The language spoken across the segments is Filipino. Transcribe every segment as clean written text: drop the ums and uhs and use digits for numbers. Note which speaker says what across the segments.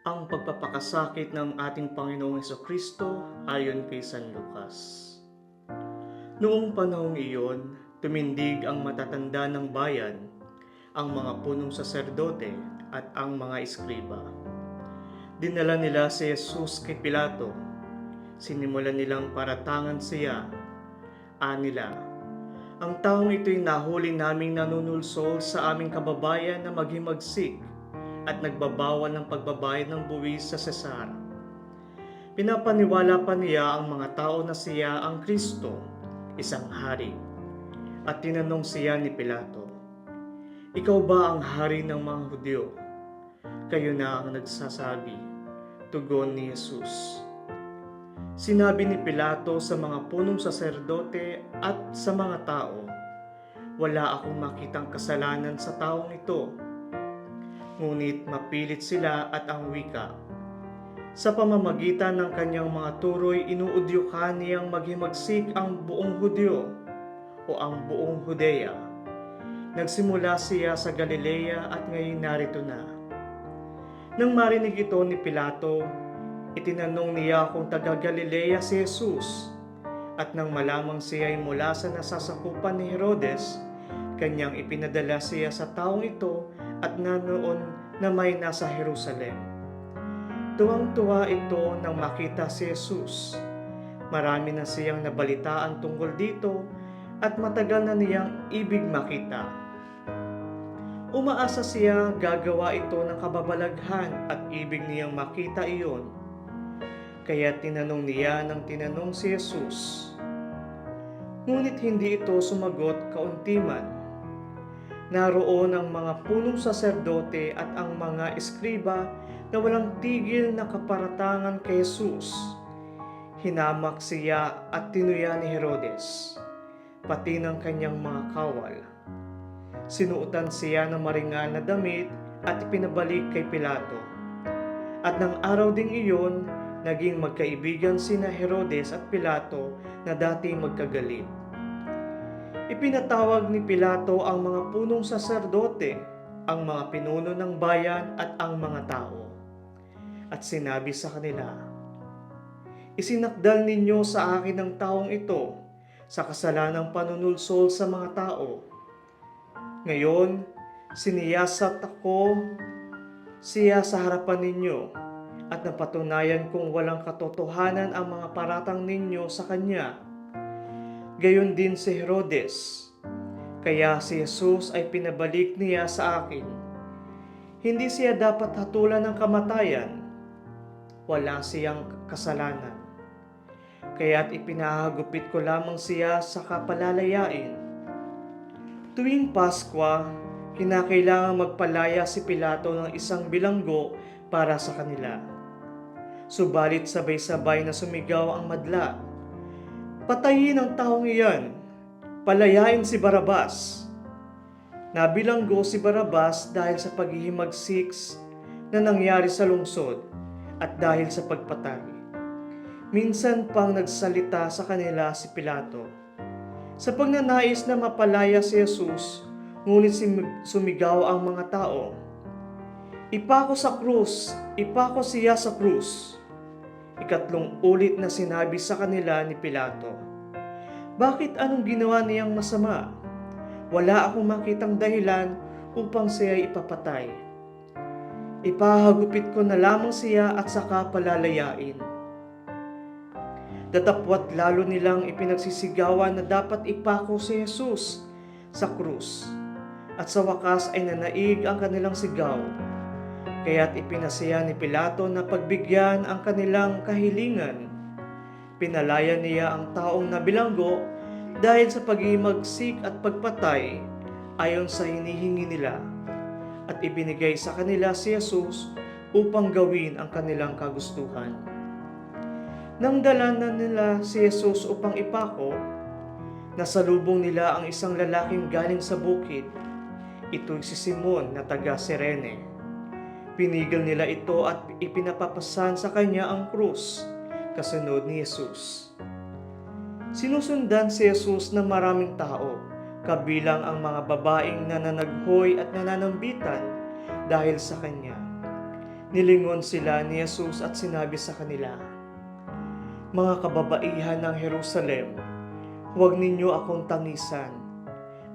Speaker 1: Ang pagpapakasakit ng ating Panginoong Hesukristo ayon kay San Lucas. Noong panahong iyon, tumindig ang matatanda ng bayan, ang mga punong saserdote at ang mga eskriba. Dinala nila si Jesus kay Pilato. Sinimulan nilang paratangan siya. Anila, ang taong ito'y nahuli naming nanunulsol sa aming kababayan na maghimagsik at nagbabawal ng pagbabayad ng buwis sa Cesar. Pinapaniwala pa niya ang mga tao na siya ang Kristo, isang hari. At tinanong siya ni Pilato, "Ikaw ba ang hari ng mga Hudyo?" "Kayo na ang nagsasabi," tugon ni Jesus. Sinabi ni Pilato sa mga punong saserdote at sa mga tao, "Wala akong makitang kasalanan sa taong ito." Ngunit mapilit sila at ang wika. Sa pamamagitan ng kanyang mga turoy, inuudyukan niyang maghimagsik ang buong Hudyo o ang buong Judea. Nagsimula siya sa Galilea at ngayon narito na. Nang marinig ito ni Pilato, itinanong niya kung taga Galilea si Jesus. At nang malamang siya ay mula sa nasasakupan ni Herodes, kanyang ipinadala siya sa taong ito at nanoon na may nasa Jerusalem. Tuwang-tuwa ito nang makita si Jesus. Marami na siyang nabalitaan tungkol dito at matagal na niyang ibig makita. Umaasa siya gagawa ito ng kababalaghan at ibig niyang makita iyon. Kaya tinanong niya ng tinanong si Jesus. Ngunit hindi ito sumagot kauntiman. Naroon ang mga punong saserdote at ang mga eskriba na walang tigil na kaparatangan kay Jesus. Hinamak siya at tinuya ni Herodes, pati ng kanyang mga kawal. Sinuotan siya ng maringal na damit at ipinabalik kay Pilato. At ng araw ding iyon, naging magkaibigan sina Herodes at Pilato na dating magkagalit. Ipinatawag ni Pilato ang mga punong saserdote, ang mga pinuno ng bayan at ang mga tao. At sinabi sa kanila, "Isinakdal ninyo sa akin ang taong ito sa kasalanang panunulsol sa mga tao. Ngayon, siniyasat ako siya sa harapan ninyo at napatunayan kong walang katotohanan ang mga paratang ninyo sa kanya. Gayon din si Herodes, kaya si Jesus ay pinabalik niya sa akin. Hindi siya dapat hatulan ng kamatayan. Wala siyang kasalanan. Kaya't ipinahagupit ko lamang siya sa kapalalayain." Tuwing Paskwa, kinakailangang magpalaya si Pilato ng isang bilanggo para sa kanila. Subalit sabay-sabay na sumigaw ang madla, "Patayin ang taong iyan! Palayain si Barrabas!" Nabilanggo si Barrabas dahil sa paghihimagsik na nangyari sa lungsod at dahil sa pagpatay. Minsan pang nagsalita sa kanila si Pilato. Sa pagnanais na mapalaya si Jesus, ngunit sumigaw ang mga tao, "Ipako sa krus! Ipako siya sa krus!" Ikatlong ulit na sinabi sa kanila ni Pilato, "Bakit anong ginawa niyang masama? Wala akong makitang dahilan upang siya ipapatay. Ipahagupit ko na lamang siya at saka palalayain." Datapwat lalo nilang ipinagsisigawan na dapat ipako si Jesus sa krus. At sa wakas ay nanaig ang kanilang sigaw. Kaya't ipinasya ni Pilato na pagbigyan ang kanilang kahilingan. Pinalaya niya ang taong nabilanggo dahil sa paghihimagsik at pagpatay ayon sa hinihingi nila. At ibinigay sa kanila si Jesus upang gawin ang kanilang kagustuhan. Nang dala na nila si Jesus upang ipako, nasalubong nila ang isang lalaking galing sa bukid. Ito'y si Simon na taga Cirene. Pinigil nila ito at ipinapapasan sa kanya ang krus, kasunod ni Jesus. Sinusundan si Jesus ng maraming tao, kabilang ang mga babaeng nananaghoy at nananambitan dahil sa kanya. Nilingon sila ni Jesus at sinabi sa kanila, "Mga kababaihan ng Jerusalem, huwag ninyo akong tangisan.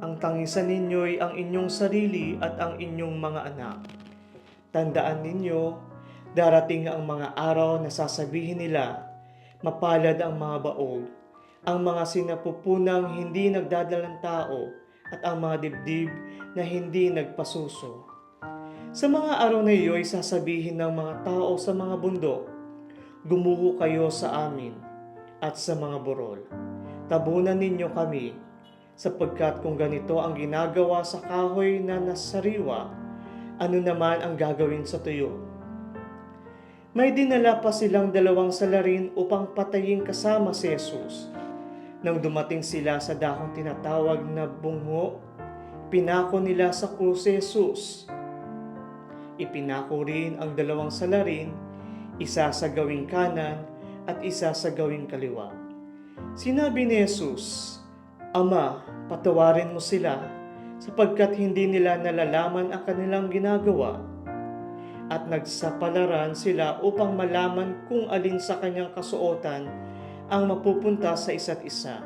Speaker 1: Ang tangisan ninyo'y ang inyong sarili at ang inyong mga anak. Tandaan ninyo, darating ang mga araw na sasabihin nila, mapalad ang mga baog, ang mga sinapupunang hindi nagdadalang tao, at ang mga dibdib na hindi nagpasuso. Sa mga araw na iyo'y sasabihin ng mga tao sa mga bundok, gumuho kayo sa amin, at sa mga burol, tabunan ninyo kami, sapagkat kung ganito ang ginagawa sa kahoy na nasariwa, ano naman ang gagawin sa tuyo?" May dinala pa silang 2 salarin upang patayin kasama si Jesus. Nang dumating sila sa dakong tinatawag na Bungho, pinako nila sa krus si Jesus. Ipinako rin ang 2 salarin, isa sa gawing kanan at isa sa gawing kaliwa. Sinabi ni Jesus, "Ama, patawarin mo sila, sapagkat hindi nila nalalaman ang kanilang ginagawa." At nagsapalaran sila upang malaman kung alin sa kanyang kasuotan ang mapupunta sa isa't isa.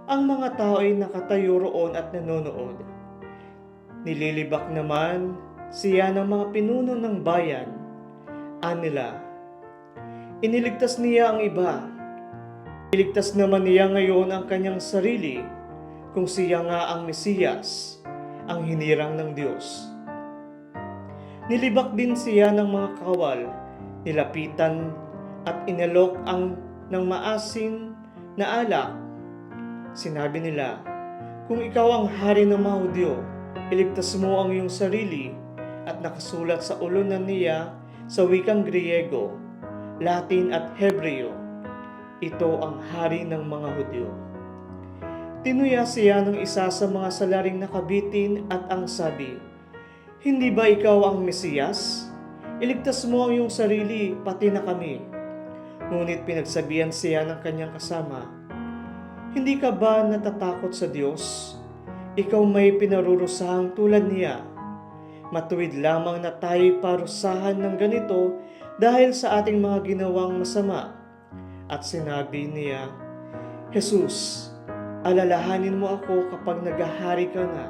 Speaker 1: Ang mga tao ay nakatayo roon at nanonood. Nililibak naman siya ng mga pinuno ng bayan. Anila, iniligtas niya ang iba. Iligtas naman niya ngayon ang kanyang sarili kung siya nga ang Mesiyas, ang hinirang ng Diyos. Nilibak din siya ng mga kawal, nilapitan at inalok ng maasim na alak. Sinabi nila, "Kung ikaw ang hari ng mga Hudyo, iligtas mo ang iyong sarili," at nakasulat sa ulunan niya sa wikang Griego, Latin at Hebreo, "Ito ang hari ng mga Hudyo." Tinuya siya ng isa sa mga salaring nakabitin at ang sabi, "Hindi ba ikaw ang Mesiyas? Iligtas mo ang iyong sarili, pati na kami." Ngunit pinagsabihan siya ng kanyang kasama, "Hindi ka ba natatakot sa Diyos? Ikaw may pinarurusahang tulad niya. Matuwid lamang na tayo'y parusahan ng ganito dahil sa ating mga ginawang masama." At sinabi niya, "Jesus, alalahanin mo ako kapag naghahari ka na."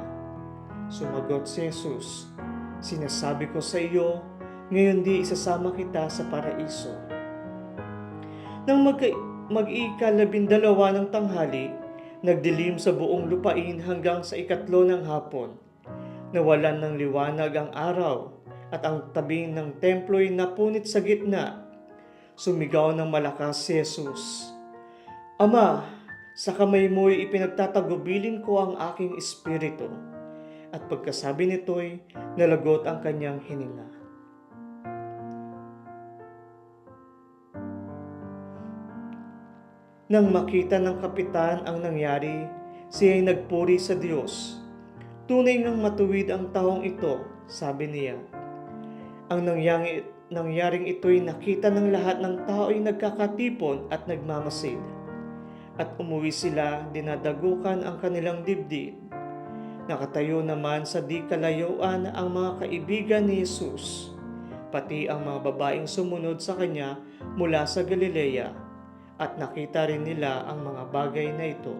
Speaker 1: Sumagot si Jesus, "Sinasabi ko sa iyo, ngayon di isasama kita sa paraiso." Nang mag-ika-12 ng tanghali, nagdilim sa buong lupain hanggang sa 3 ng hapon. Nawalan ng liwanag ang araw at ang tabing ng templo'y napunit sa gitna. Sumigaw ng malakas si Jesus, "Ama, sa kamay mo'y ipinagtatagubilin ko ang aking espiritu." At pagkasabi nito'y nalagot ang kanyang hininga. Nang makita ng kapitan ang nangyari, siya'y nagpuri sa Diyos. "Tunay ngang matuwid ang taong ito," sabi niya. Ang nangyaring ito'y nakita ng lahat ng tao'y nagkakatipon at nagmamasid. At umuwi sila, dinadagukan ang kanilang dibdib. Nakatayo naman sa di kalayuan ang mga kaibigan ni Jesus, pati ang mga babaeng sumunod sa kanya mula sa Galilea, at nakita rin nila ang mga bagay na ito.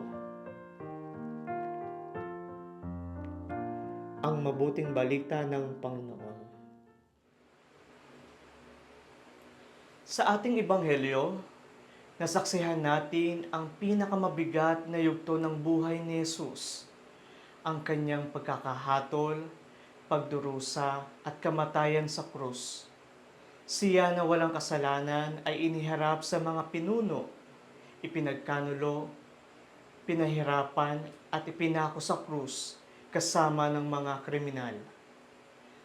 Speaker 1: Ang mabuting balita ng Panginoon. Sa ating ebanghelyo, nasaksihan natin ang pinakamabigat na yugto ng buhay ni Jesus, ang kanyang pagkakahatol, pagdurusa at kamatayan sa krus. Siya na walang kasalanan ay iniharap sa mga pinuno, ipinagkanulo, pinahirapan at ipinako sa krus kasama ng mga kriminal.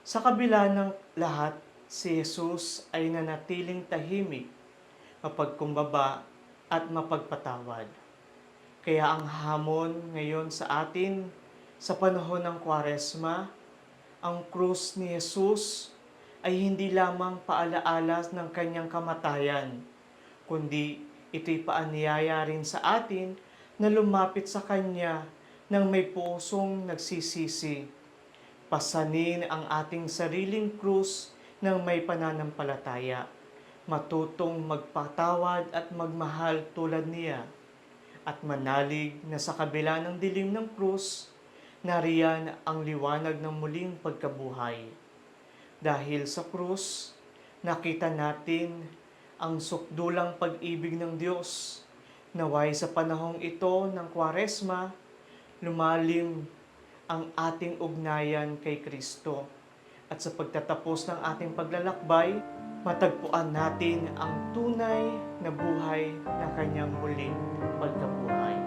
Speaker 1: Sa kabila ng lahat, si Jesus ay nanatiling tahimik, mapagkumbaba at mapagpatawad. Kaya ang hamon ngayon sa atin sa panahon ng Kwaresma, ang krus ni Jesus ay hindi lamang paalaala ng kanyang kamatayan, kundi ito'y paanyaya rin sa atin na lumapit sa kanya ng may pusong nagsisisi. Pasanin ang ating sariling krus ng may pananampalataya, matutong magpatawad at magmahal tulad niya, at manalig na sa kabila ng dilim ng krus, nariyan ang liwanag ng muling pagkabuhay. Dahil sa krus, nakita natin ang sukdulang pag-ibig ng Diyos. Naway sa panahong ito ng Kwaresma, lumalim ang ating ugnayan kay Kristo. At sa pagtatapos ng ating paglalakbay, matagpuan natin ang tunay na buhay na kanyang muling pagkabuhay.